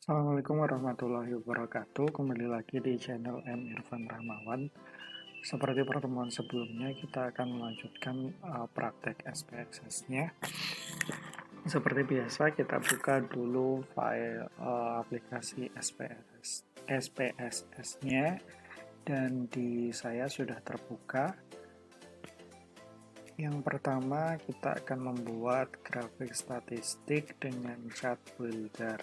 Assalamualaikum warahmatullahi wabarakatuh. Kembali lagi di channel M. Irfan Rahmawan. Seperti pertemuan sebelumnya, kita akan melanjutkan praktek SPSS-nya. Seperti biasa, kita buka dulu file aplikasi SPSS-nya, dan di saya sudah terbuka. Yang pertama, kita akan membuat grafik statistik dengan chart builder.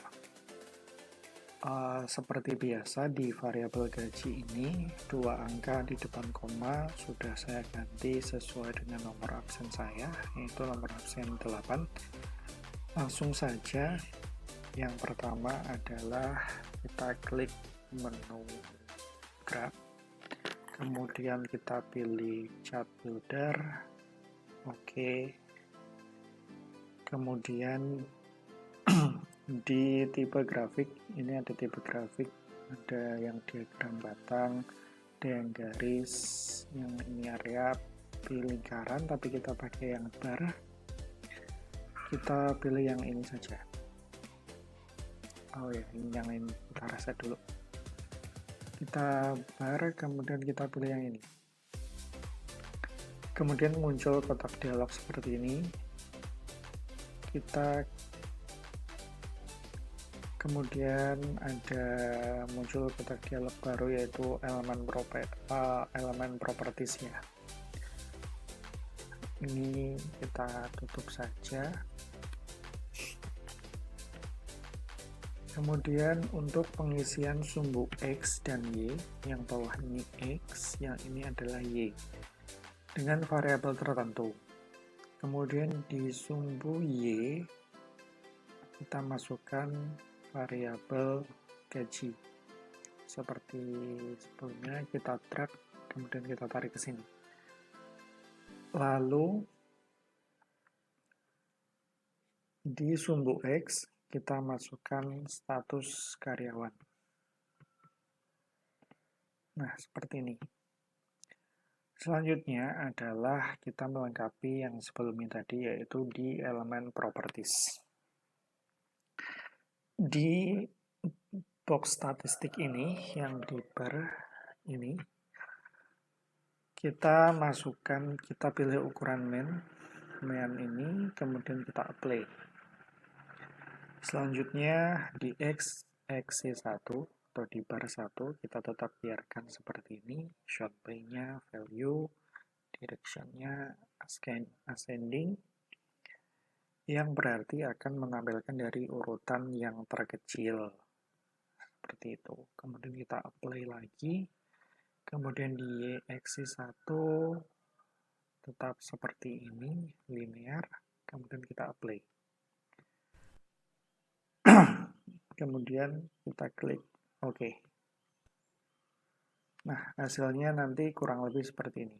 Seperti biasa di variabel gaji ini, dua angka di depan koma sudah saya ganti sesuai dengan nomor absen saya, yaitu nomor absen 8. Langsung saja, yang pertama adalah kita klik menu graph, kemudian kita pilih chart builder, oke. Kemudian di tipe grafik, ini ada tipe grafik, ada yang diagram batang, ada yang garis, yang ini area, pilih lingkaran, tapi kita pakai yang bar. Kita pilih yang ini saja. Oh ya, yang ini kita reset dulu. Kita bar, kemudian kita pilih yang ini. Kemudian muncul kotak dialog seperti ini. Kemudian ada muncul kotak dialog baru, yaitu elemen properties-nya. Ini kita tutup saja. Kemudian untuk pengisian sumbu X dan Y, yang bawah ini X, yang ini adalah Y, dengan variabel tertentu. Kemudian di sumbu Y, kita masukkan variabel gaji. Seperti sebelumnya, kita drag, kemudian kita tarik ke sini. Lalu, di sumbu X, kita masukkan status karyawan. Nah, seperti ini. Selanjutnya adalah kita melengkapi yang sebelumnya tadi, yaitu di elemen properties. Di box statistik ini, yang di bar ini, kita masukkan, kita pilih ukuran main ini, kemudian kita apply. Selanjutnya di XC1 atau di bar 1, kita tetap biarkan seperti ini, short play-nya, value, direction-nya ascending, yang berarti akan menampilkan dari urutan yang terkecil. Seperti itu. Kemudian kita apply lagi. Kemudian di XC1 tetap seperti ini, linear. Kemudian kita apply. Kemudian kita klik OK. Nah, hasilnya nanti kurang lebih seperti ini.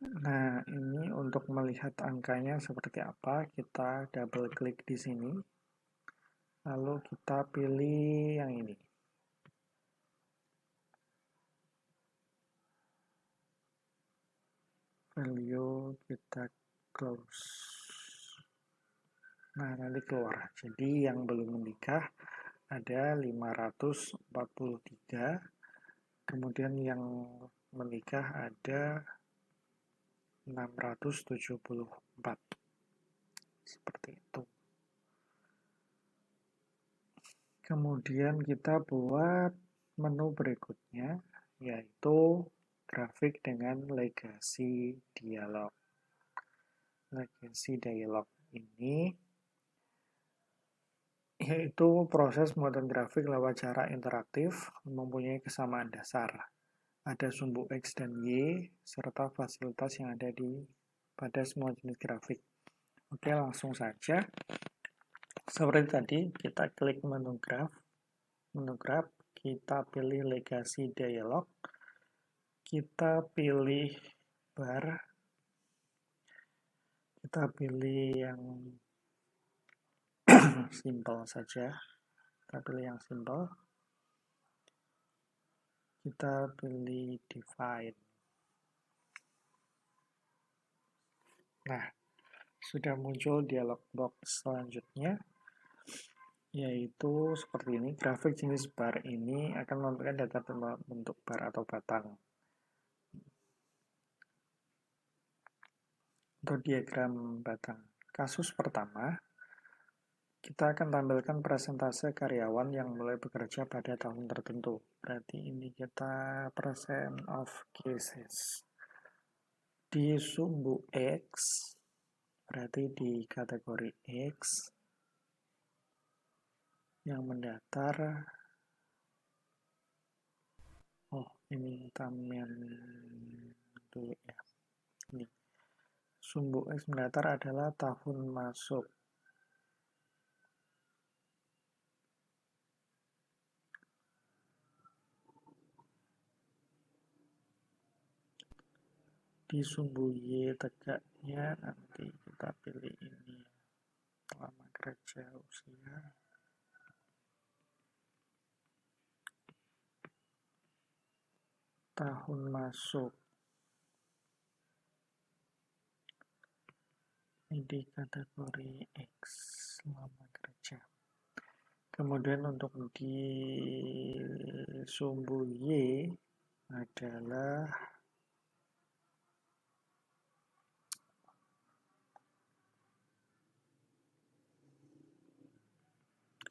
Nah, ini untuk melihat angkanya seperti apa, kita double klik di sini. Lalu kita pilih yang ini. Value, kita close. Nah, nanti keluar. Jadi yang belum menikah ada 543. Kemudian yang menikah ada 674. Seperti itu. Kemudian kita buat menu berikutnya, yaitu grafik dengan legacy dialog. Legacy dialog ini yaitu proses pembuatan grafik lewat cara interaktif, mempunyai kesamaan dasar. Ada sumbu X dan Y, serta fasilitas yang ada pada semua jenis grafik. Oke, langsung saja. Seperti tadi, kita klik menu graph, kita pilih legacy dialog, kita pilih bar, kita pilih yang simple saja, kita pilih yang simple, kita pilih divide. Nah, sudah muncul dialog box selanjutnya, yaitu seperti ini. Grafik jenis bar ini akan memberikan data bentuk bar atau batang. Untuk diagram batang. Kasus pertama, kita akan tampilkan persentase karyawan yang mulai bekerja pada tahun tertentu. Berarti ini kita percent of cases. Di sumbu X, berarti di kategori X, yang mendatar, ini tambahan dulu ya. Ini sumbu X mendatar adalah tahun masuk. Di sumbu Y tegaknya nanti kita pilih ini, lama kerja, usia, tahun masuk. Ini di kategori X, lama kerja. Kemudian untuk di sumbu Y adalah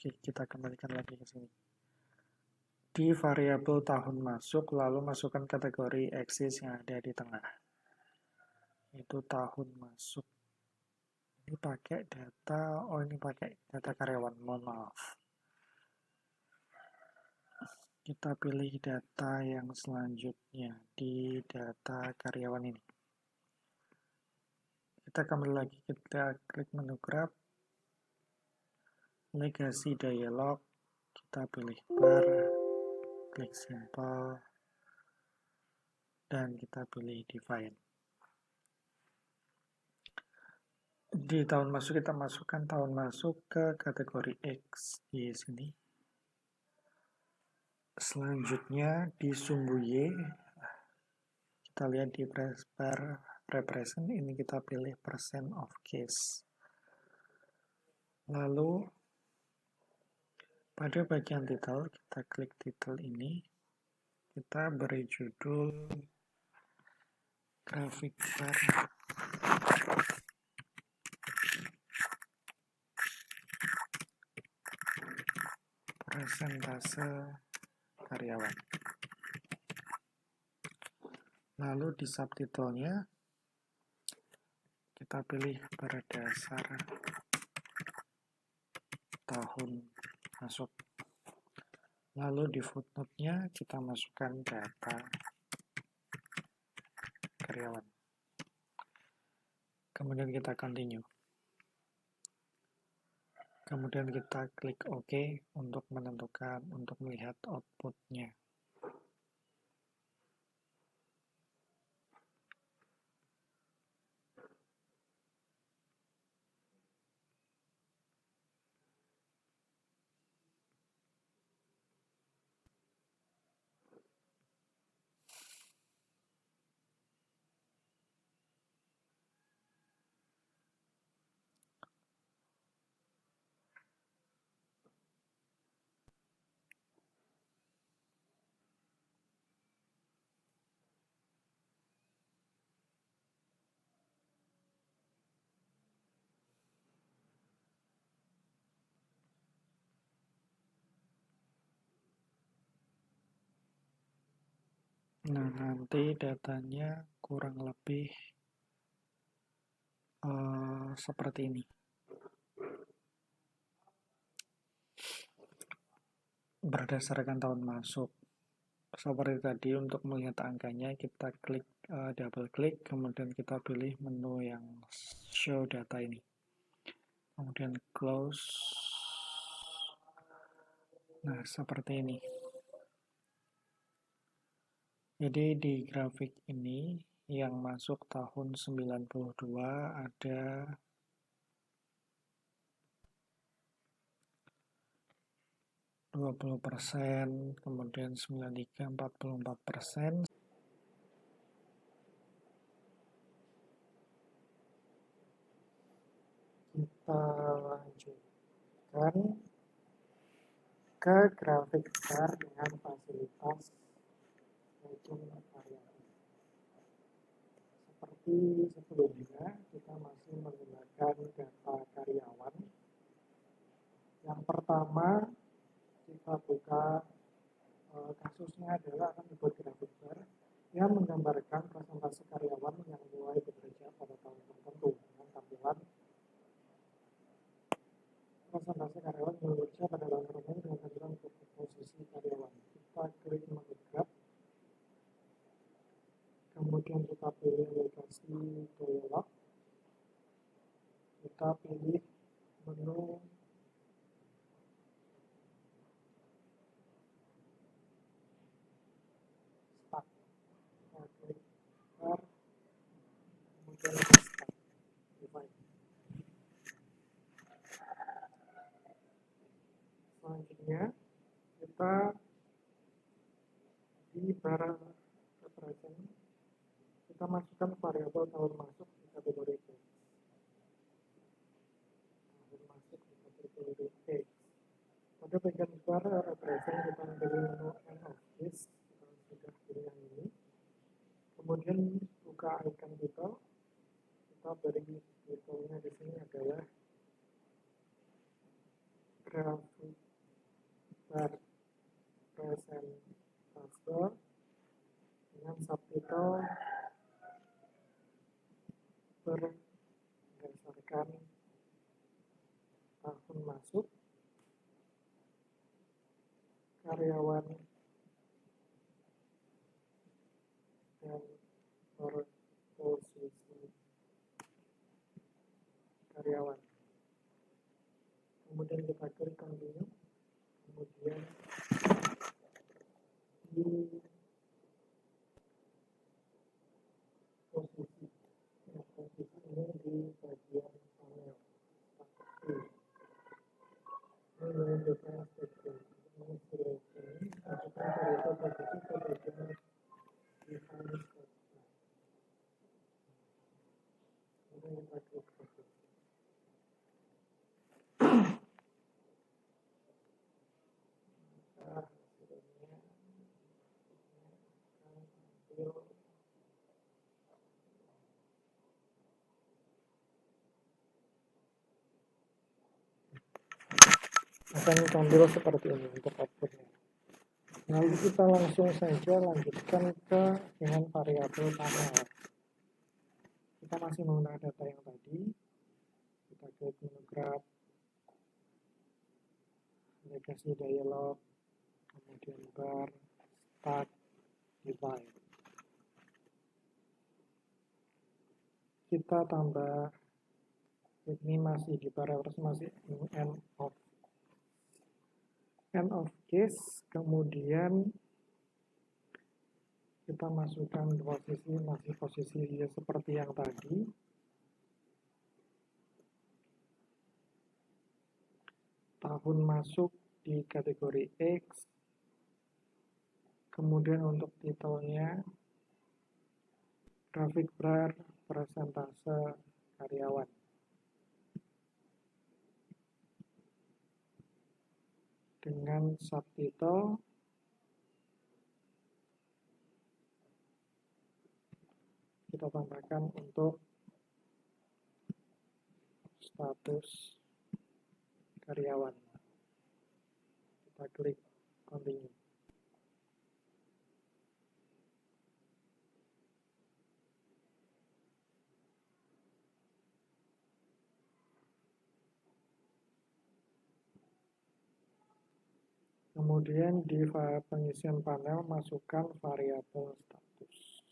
kita kembalikan lagi ke sini. Di variabel tahun masuk, lalu masukkan kategori axis yang ada di tengah. Itu tahun masuk. Ini pakai data, ini pakai data karyawan, mohon maaf. Kita pilih data yang selanjutnya di data karyawan ini. Kita kembali lagi, kita klik menu grab, legasi dialog, kita pilih bar, klik simple, dan kita pilih define. Di tahun masuk kita masukkan tahun masuk ke kategori X di sini. Selanjutnya di sumbu Y, kita lihat di bar represent, ini kita pilih percent of case. Lalu pada bagian title, kita klik title ini, kita beri judul grafik bar persentase karyawan. Lalu di subtitlenya kita pilih berdasar tahun masuk. Lalu di footnote-nya kita masukkan data karyawan. Kemudian kita continue. Kemudian kita klik OK untuk menentukan, untuk melihat output-nya. Nah, nanti datanya kurang lebih seperti ini. Berdasarkan tahun masuk. Seperti tadi, untuk melihat angkanya, kita klik, double klik, kemudian kita pilih menu yang show data ini. Kemudian close. Nah, seperti ini. Jadi di grafik ini yang masuk tahun 92 ada 20%, kemudian 93 44%. kita lanjutkan ke grafik bar dengan fasilitas hitung variabel. Seperti sebelumnya, kita masih menggunakan data karyawan. Yang pertama, kita buka kasusnya adalah akan dibuat grafik bar yang menggambarkan presentasi karyawan yang mulai bekerja pada tahun tertentu dengan tampilan presentasi karyawan yang bekerja pada tahun tertentu dengan tampilan posisi karyawan. Kita klik menu graf, kemudian kita pilih lokasi dialog, kita pilih menu start, kita klik start, kemudian start divide. Selanjutnya kita di bar represent kita masukkan variabel tahun masuk di kategori X. Tahun masuk di kategori X. Pada bagian bar represent kita pilih menu end of list, kita sudah pilih yang ini. Kemudian buka icon title, kita beri titelnya di sini adalah grafik bar presentase dengan subtitle berdasarkan tahun masuk, karyawan, dan posisi karyawan. Kemudian kita klik continue, kemudian di posisi ini di bagian panel ini menunjukkan statement ini seleksi masukkan variabel posisi ke bagian define statement. Kemudian kita klik OK. Akan tampil seperti ini untuk outputnya. Lalu kita langsung saja lanjutkan ke dengan variabel panel. Kita masih menggunakan data yang tadi. Kita klik menu graph, legasi dialog, kemudian bar, start, divide. Kita tambah, ini masih di parameter masih end of case, kemudian kita masukkan posisi, masih posisi seperti yang tadi. Tahun masuk di kategori X, kemudian untuk titelnya grafik bar presentase karyawan. Dengan subtitle kita tambahkan untuk status karyawan. Kita klik continue. Kemudian di pengisian panel masukkan variabel status.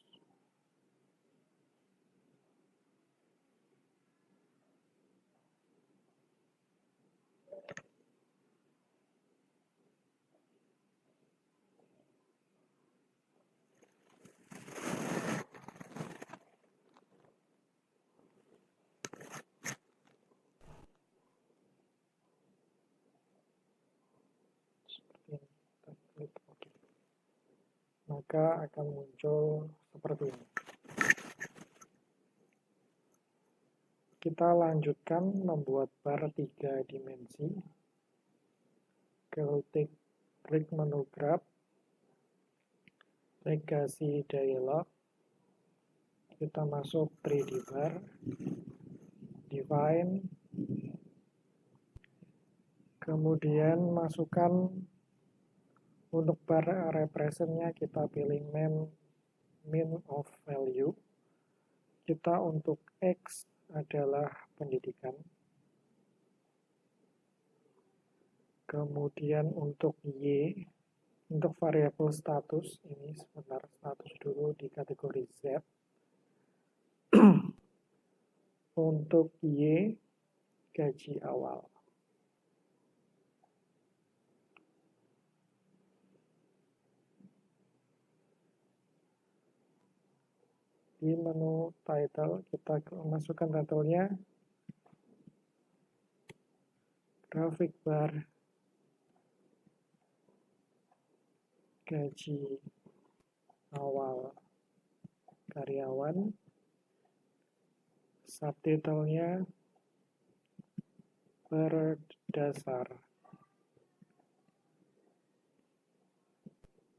Maka akan muncul seperti ini. Kita lanjutkan membuat bar 3 dimensi. Klik menu grab, legasi dialog, kita masuk 3D bar, define, kemudian masukkan untuk bar representnya kita pilih min of value. Kita untuk X adalah pendidikan. Kemudian untuk Y, untuk variabel status, ini sebentar status dulu di kategori Z. Untuk Y, gaji awal. Di menu title, kita masukkan title-nya grafik bar gaji awal karyawan, subtitle-nya berdasar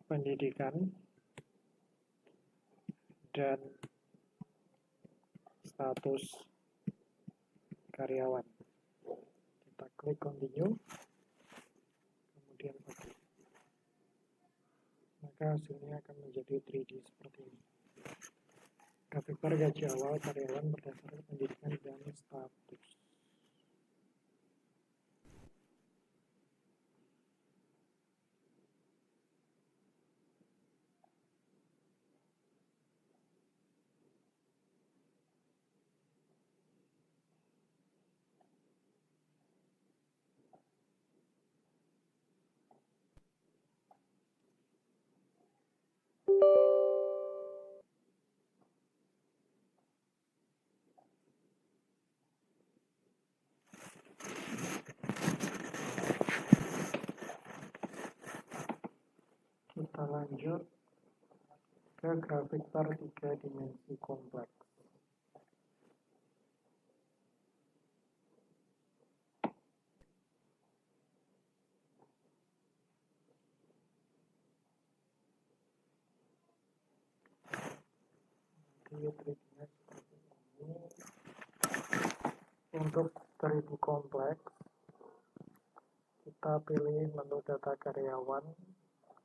pendidikan dan status karyawan. Kita klik continue, kemudian OK. Maka hasilnya akan menjadi 3D seperti ini. Grafik bar gaji awal karyawan berdasarkan pendidikan dan status. Kita lanjut ke grafik bar 3 dimensi kompleks. Triknya seperti ini. Untuk 3D kompleks, kita pilih menu data karyawan,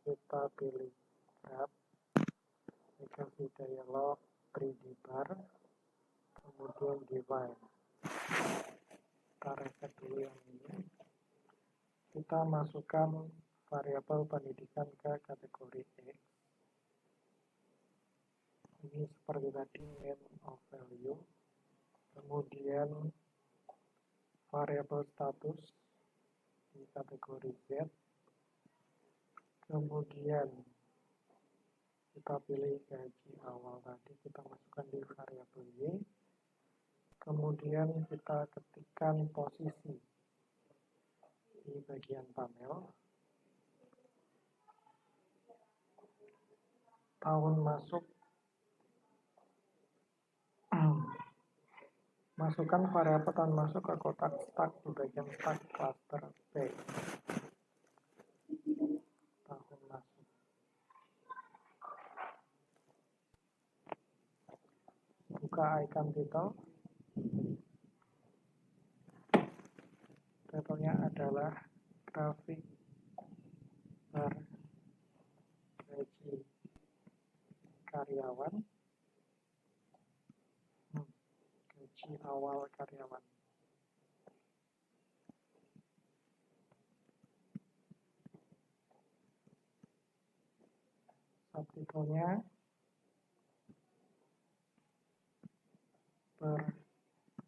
kita pilih grab, legasi dialog, 3D bar, kemudian define. Kita reset dulu yang ini. Kita masukkan variabel pendidikan ke kategori X. Ini seperti tadi, min of value. Kemudian variabel status di kategori Z. Kemudian kita pilih gaji awal tadi, kita masukkan di variabel Y. Kemudian kita ketikkan posisi di bagian panel. Tahun masuk, masukkan variabel tahun masuk ke kotak start di bagian start cluster B. Tahun masuk. Buka icon title. Title-nya adalah grafik bar gaji karyawan, gaji awal karyawan. Subtitle-nya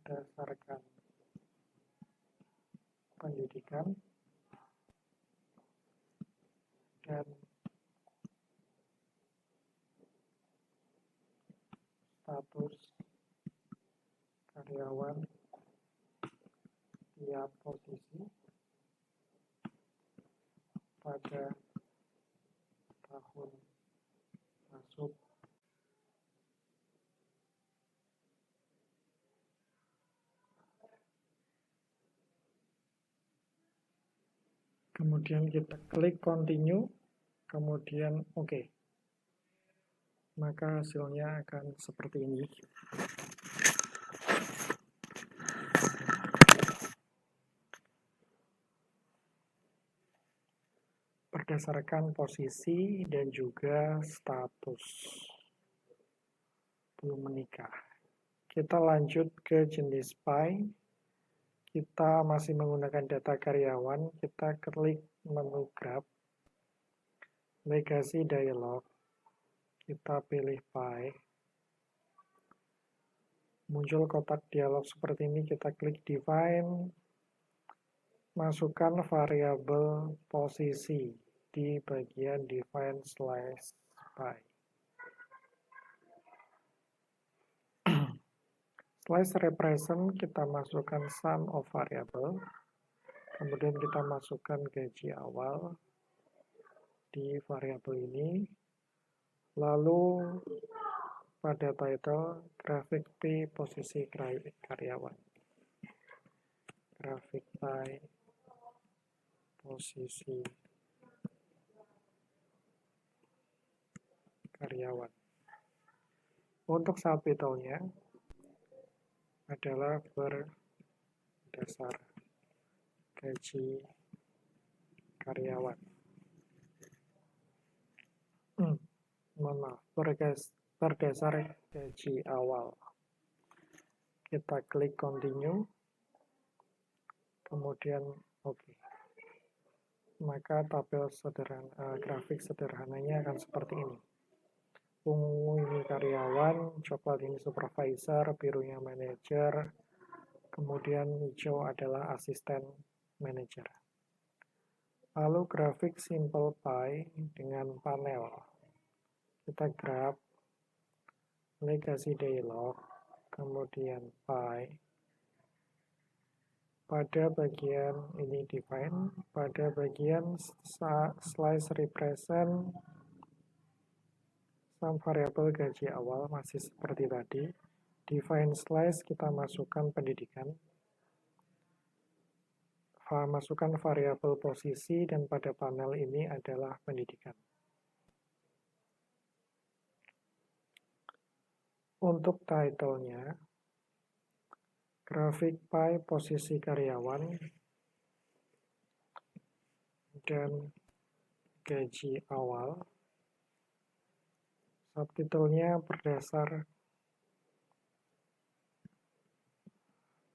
berdasarkan pendidikan dan status karyawan tiap posisi pada tahun masuk. Kemudian kita klik continue, kemudian oke. Maka hasilnya akan seperti ini. Berdasarkan posisi dan juga status. Belum menikah. Kita lanjut ke jenis PI. Kita masih menggunakan data karyawan. Kita klik menu Grab. Legacy dialog. Kita pilih PI. Muncul kotak dialog seperti ini. Kita klik define. Masukkan variabel posisi di bagian define slash PI. Slash represent kita masukkan sum of variable, kemudian kita masukkan gaji awal di variabel ini, lalu pada title grafik P posisi karyawan, grafik P posisi karyawan. Untuk subtitlenya adalah berdasar gaji karyawan. Mohon maaf, berdasar gaji awal. Kita klik continue, kemudian oke. Maka tabel sederhana, grafik sederhananya akan seperti ini. Ungu ini karyawan, coklat ini supervisor, birunya manajer, kemudian hijau adalah asisten manajer. Lalu grafik simple pie dengan panel. Kita grab, legacy dialog, kemudian pie. Pada bagian ini define, pada bagian slice represent, sum variabel gaji awal masih seperti tadi. Define slice kita masukkan pendidikan. Masukkan variabel posisi dan pada panel ini adalah pendidikan. Untuk title-nya, grafik pie posisi karyawan dan gaji awal. Subtitlenya berdasar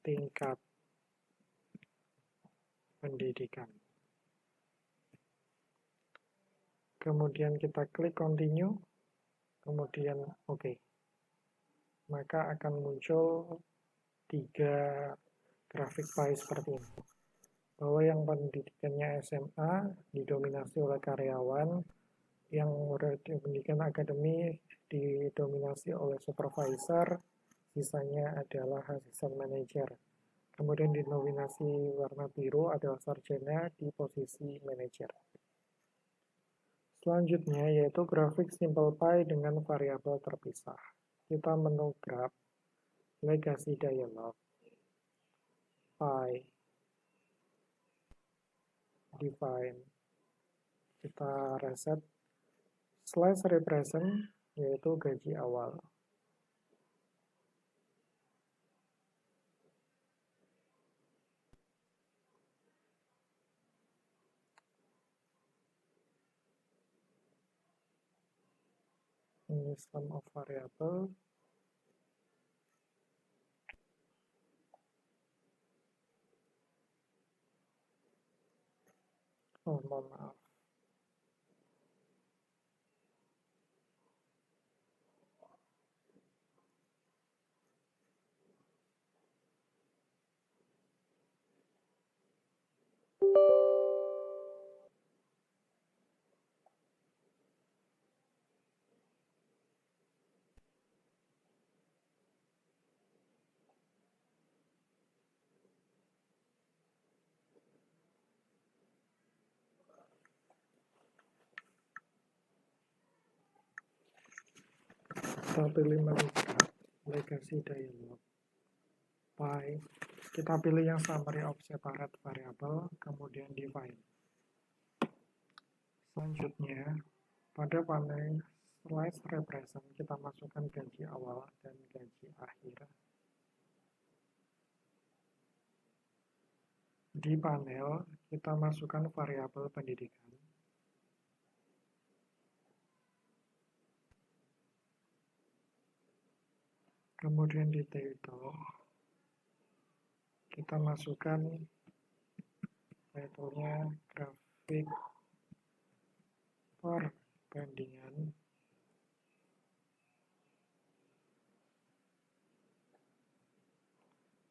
tingkat pendidikan. Kemudian kita klik continue, kemudian oke. Maka akan muncul 3 grafik pie seperti ini. Bahwa yang pendidikannya SMA didominasi oleh karyawan, yang pendidikan akademi didominasi oleh supervisor, sisanya adalah asisten manajer. Kemudian didominasi warna biru adalah sarjana di posisi manajer. Selanjutnya yaitu grafik simple pie dengan variabel terpisah. Kita menu grab, legacy dialog, pie, define. Kita reset slice represent yaitu gaji awal. Ini sum of variable. Oh, mohon maaf. Kita pilih menu legacy dialog, pie. Kita pilih yang summary of separate variable, kemudian define. Selanjutnya, pada panel slice represent, kita masukkan gaji awal dan gaji akhir. Di panel, kita masukkan variabel pendidikan. Kemudian di title, kita masukkan title-nya grafik perbandingan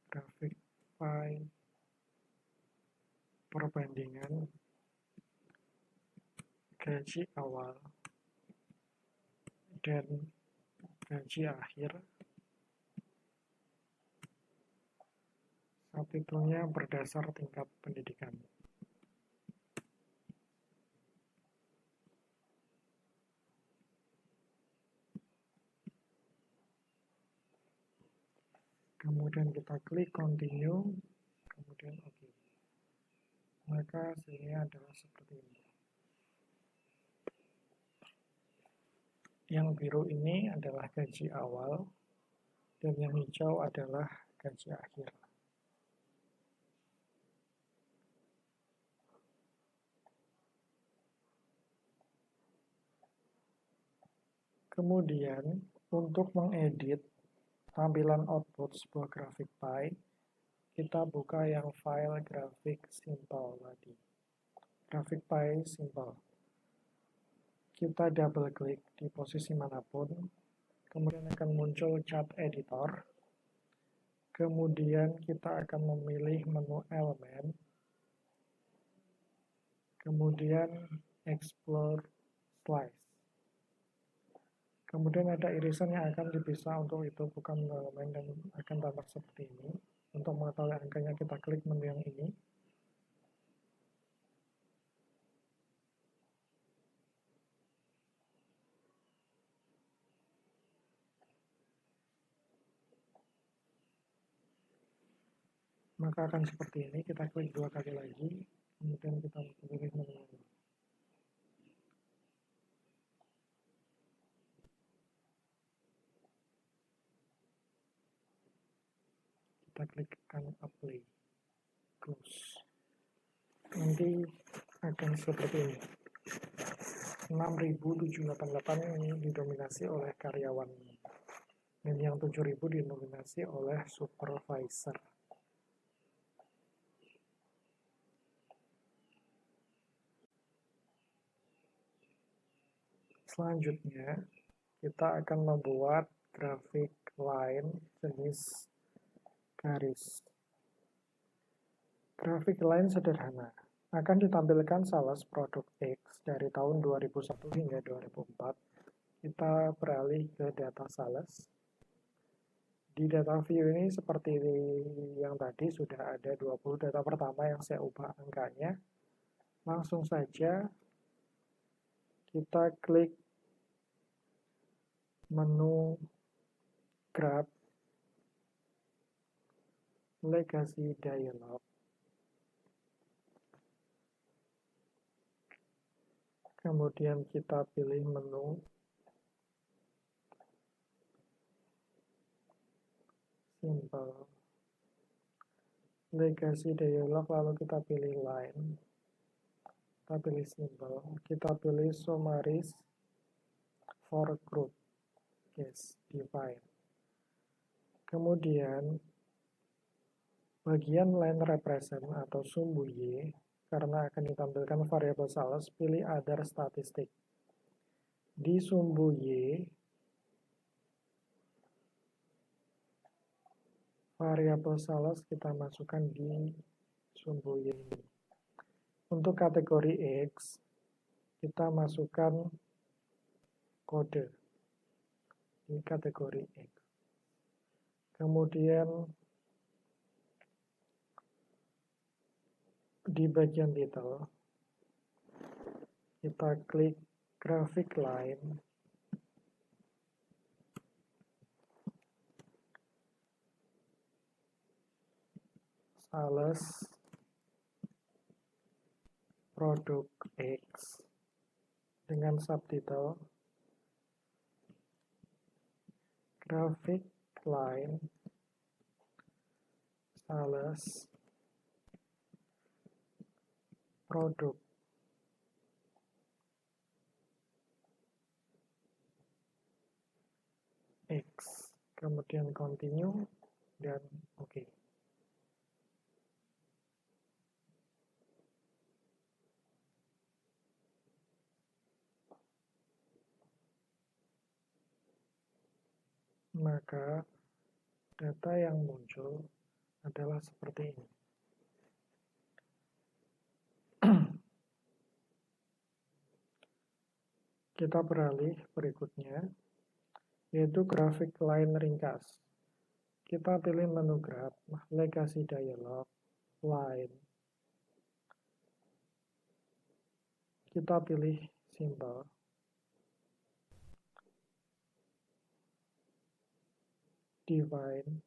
grafik pie perbandingan gaji awal dan gaji akhir. Subtitlenya berdasar tingkat pendidikan. Kemudian kita klik continue, kemudian OK. Maka hasilnya adalah seperti ini. Yang biru ini adalah gaji awal, dan yang hijau adalah gaji akhir. Kemudian, untuk mengedit tampilan output sebuah grafik pie, kita buka yang file grafik simple tadi. Grafik pie simple. Kita double klik di posisi manapun, kemudian akan muncul chart editor. Kemudian kita akan memilih menu elemen, kemudian explore slice. Kemudian ada irisan yang akan dipisah untuk itu, bukan elemen, dan akan tampak seperti ini. Untuk mengetahui angkanya kita klik menu yang ini. Maka akan seperti ini, kita klik 2 kali lagi, kemudian kita pilih menu ini. Kita klikkan apply, close. Nanti akan seperti ini. 6.788 ini didominasi oleh karyawan, dan yang 7.000 didominasi oleh supervisor. Selanjutnya, kita akan membuat grafik line jenis garis. Grafik line sederhana. Akan ditampilkan sales produk X dari tahun 2001 hingga 2004. Kita beralih ke data sales. Di data view ini seperti yang tadi sudah ada 20 data pertama yang saya ubah angkanya. Langsung saja kita klik menu grab, legacy dialog. Kemudian kita pilih menu simple, legacy dialog, lalu kita pilih line, kita pilih simple, kita pilih summaries for group, yes, define. Kemudian bagian line represent atau sumbu Y, karena akan ditampilkan variabel sales, pilih other statistic. Di sumbu Y, variabel sales kita masukkan di sumbu Y ini. Untuk kategori X, kita masukkan kode di kategori X. Kemudian di bagian title, kita klik graphic line, sales produk X, dengan subtitle graphic line sales produk X, kemudian continue dan oke. Maka data yang muncul adalah seperti ini. Kita beralih berikutnya, yaitu grafik line ringkas. Kita pilih menu graph, legacy dialog, line. Kita pilih simple. Define.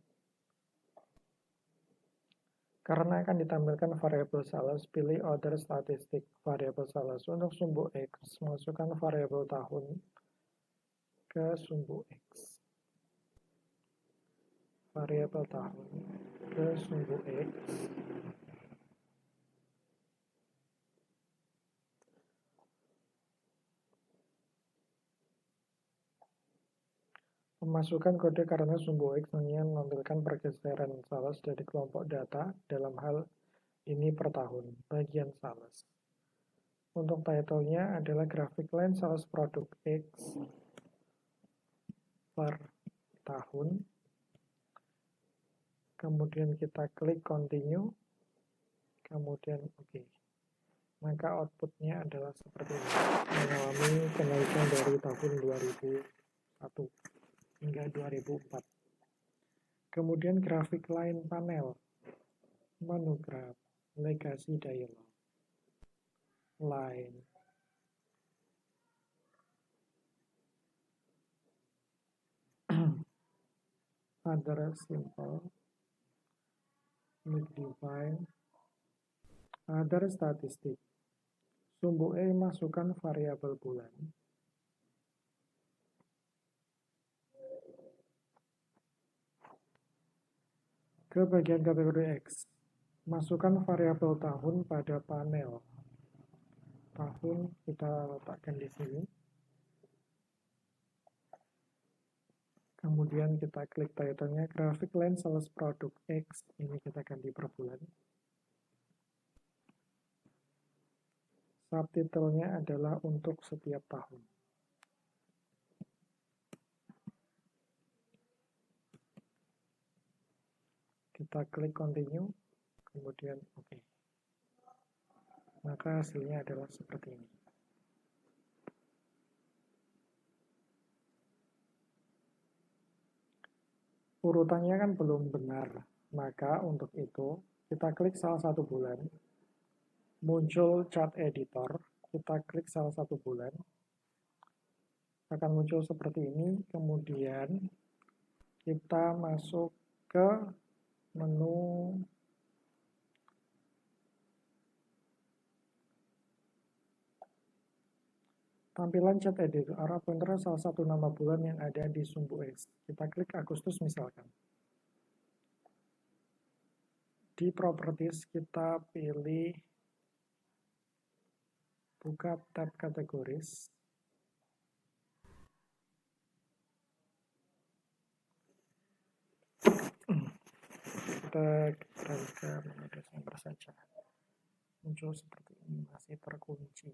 Karena akan ditampilkan variabel sales, pilih other statistic variabel sales. Untuk sumbu X, masukkan variabel tahun ke sumbu X. Variabel tahun ke sumbu X. Memasukkan kode karena sumbu X hanya menampilkan pergeseran sales dari kelompok data, dalam hal ini per tahun, bagian sales. Untuk title-nya adalah graphic line sales produk X per tahun. Kemudian kita klik continue, kemudian oke. Maka outputnya adalah seperti ini, mengalami kenaikan dari tahun 2001 hingga 2004. Kemudian graphic line panel, menu graph, legacy dialog, line, other simple, define, other statistik. Sumbu E masukkan variabel bulan. Ke bagian kategori X, masukkan variabel tahun pada panel. Tahun kita letakkan di sini. Kemudian kita klik title-nya graphic line sales produk X. Ini kita ganti per bulan. Subtitle-nya adalah untuk setiap tahun. Kita klik continue, kemudian oke. Maka hasilnya adalah seperti ini. Urutannya kan belum benar, maka untuk itu kita klik salah satu bulan, muncul chart editor, kita klik salah satu bulan, akan muncul seperti ini, kemudian kita masuk ke menu tampilan chat editor, arah pointer salah satu nama bulan yang ada di sumbu X. Kita klik Agustus misalkan. Di properties kita pilih buka tab kategoris. Kita ke Desember saja. Muncul seperti ini, masih terkunci.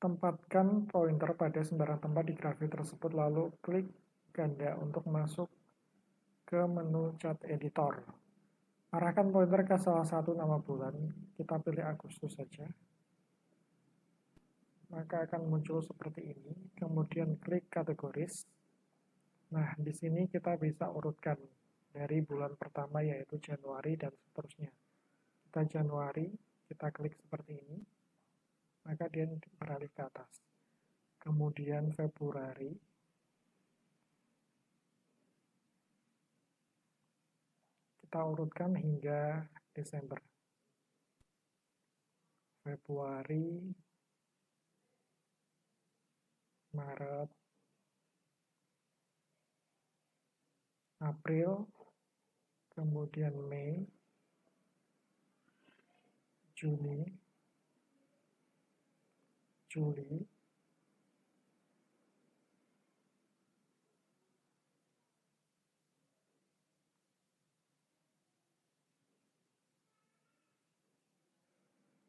Tempatkan pointer pada sembarang tempat di grafik tersebut, lalu klik ganda untuk masuk ke menu chat editor. Arahkan pointer ke salah satu nama bulan, kita pilih Agustus saja. Maka akan muncul seperti ini, kemudian klik kategoris. Nah, di sini kita bisa urutkan dari bulan pertama yaitu Januari dan seterusnya. Kita Januari, kita klik seperti ini, maka dia beralih ke atas. Kemudian Februari, kita urutkan hingga Desember. Februari, Maret, April, kemudian Mei, Juni, Juli,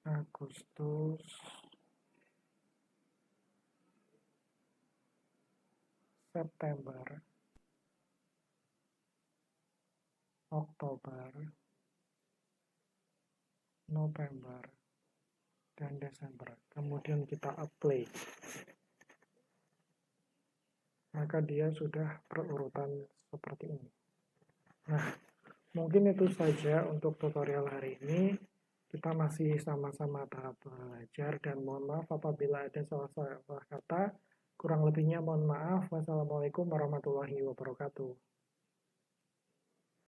Agustus, September, Oktober, November, dan Desember. Kemudian kita apply. Maka dia sudah berurutan seperti ini. Nah, mungkin itu saja untuk tutorial hari ini. Kita masih sama-sama tahap belajar dan mohon maaf apabila ada salah-salah kata. Kurang lebihnya mohon maaf. Wassalamualaikum warahmatullahi wabarakatuh.